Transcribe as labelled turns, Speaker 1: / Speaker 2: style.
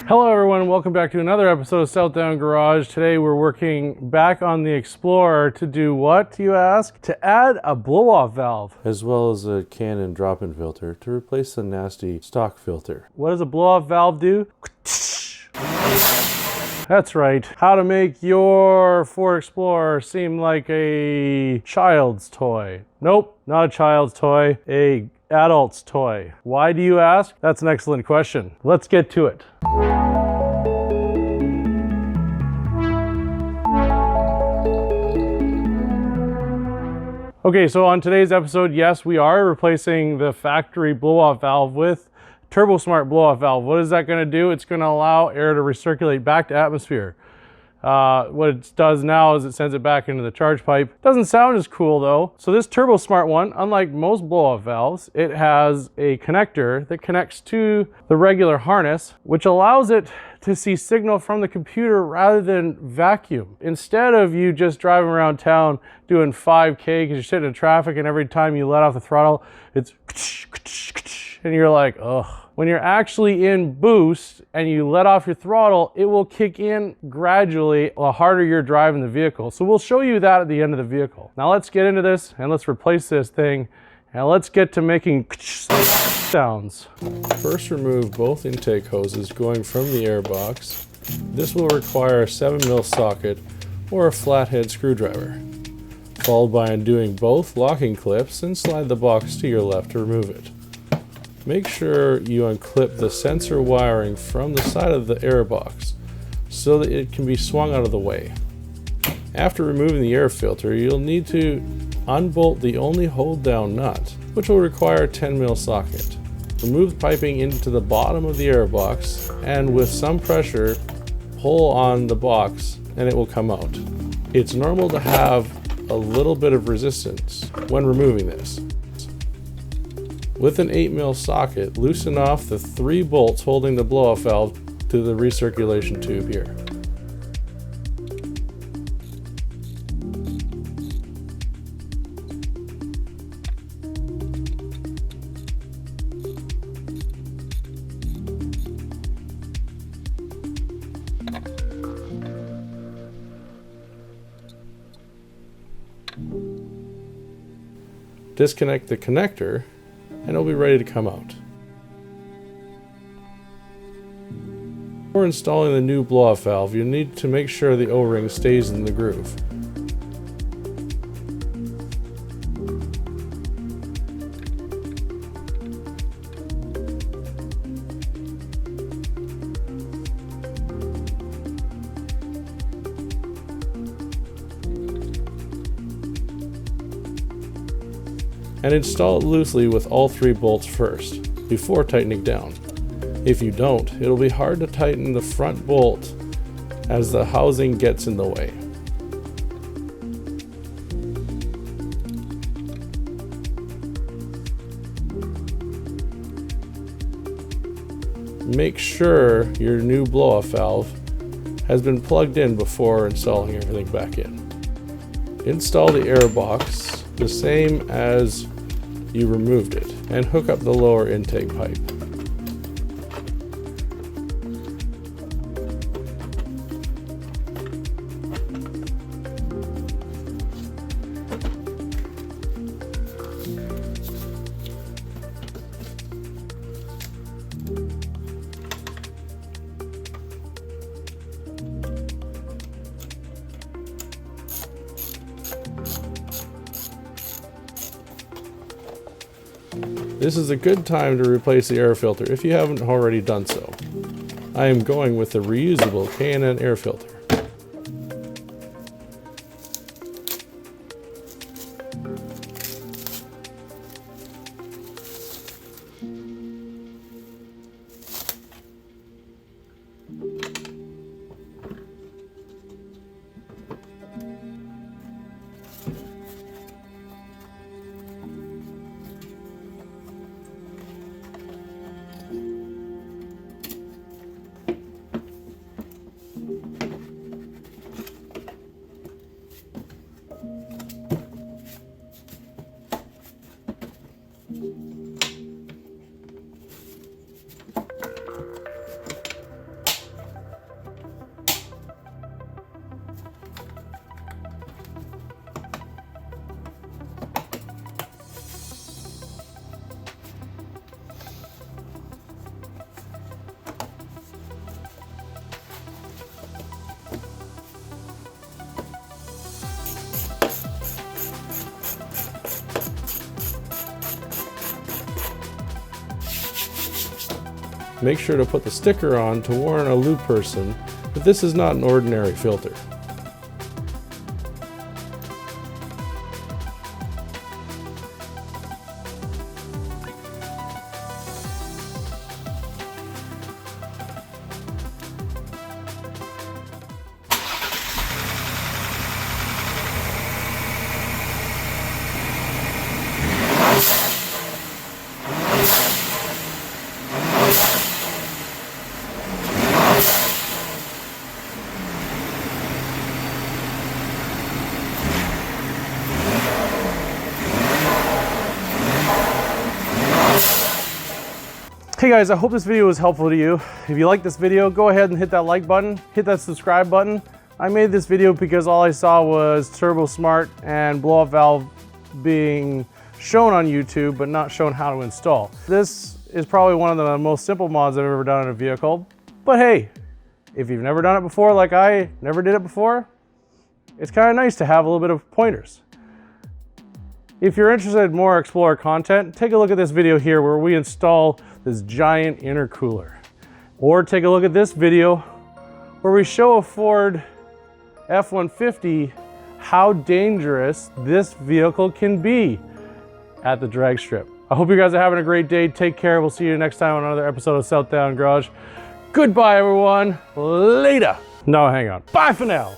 Speaker 1: Hello everyone, welcome back to another episode of Southdown Garage. Today we're working back on the Explorer to do what, you ask? To add a blow-off valve.
Speaker 2: As well as a K&N drop-in filter to replace the nasty stock filter.
Speaker 1: What does a blow-off valve do? That's right. How to make your Ford Explorer seem like a child's toy. Nope, not a child's toy, a adult's toy. Why do you ask? That's an excellent question. Let's get to it. Okay, so on today's episode, yes, we are replacing the factory blow-off valve with Turbosmart blow-off valve. What is that going to do? It's going to allow air to recirculate back to atmosphere. What it does now is it sends it back into the charge pipe. Doesn't sound as cool though. So this Turbosmart one, unlike most blow-off valves, it has a connector that connects to the regular harness, which allows it to see signal from the computer rather than vacuum. Instead of you just driving around town doing 5K because you're sitting in traffic and every time you let off the throttle, it's and you're like, ugh. When you're actually in boost and you let off your throttle, it will kick in gradually the harder you're driving the vehicle. So we'll show you that at the end of the vehicle. Now let's get into this and let's replace this thing and let's get to making sounds.
Speaker 2: First, remove both intake hoses going from the air box. This will require a 7mm socket or a flathead screwdriver, followed by undoing both locking clips and slide the box to your left to remove it. Make sure you unclip the sensor wiring from the side of the air box so that it can be swung out of the way. After removing the air filter, you'll need to unbolt the only hold down nut, which will require a 10mm socket. Remove the piping into the bottom of the air box and with some pressure pull on the box and it will come out. It's normal to have a little bit of resistance when removing this. With an 8mm socket, loosen off the 3 bolts holding the blow-off valve to the recirculation tube here. Disconnect the connector and it'll be ready to come out. Before installing the new blow-off valve, you need to make sure the O-ring stays in the groove. And install it loosely with all 3 bolts first, before tightening down. If you don't, it'll be hard to tighten the front bolt as the housing gets in the way. Make sure your new blow-off valve has been plugged in before installing everything back in. Install the air box the same as you removed it and hook up the lower intake pipe. This is a good time to replace the air filter if you haven't already done so. I am going with the reusable K&N air filter. Make sure to put the sticker on to warn a loop person that this is not an ordinary filter.
Speaker 1: Hey guys, I hope this video was helpful to you. If you like this video, go ahead and hit that like button, hit that subscribe button. I made this video because all I saw was Turbosmart and blow-off valve being shown on YouTube, but not shown how to install. This is probably one of the most simple mods I've ever done in a vehicle. But hey, if you've never done it before, like I never did it before, it's kind of nice to have a little bit of pointers. If you're interested in more Explorer content, take a look at this video here where we install this giant intercooler. Or take a look at this video where we show a Ford F-150 how dangerous this vehicle can be at the drag strip. I hope you guys are having a great day. Take care. We'll see you next time on another episode of Southdown Garage. Goodbye, everyone. Later. No, hang on. Bye for now.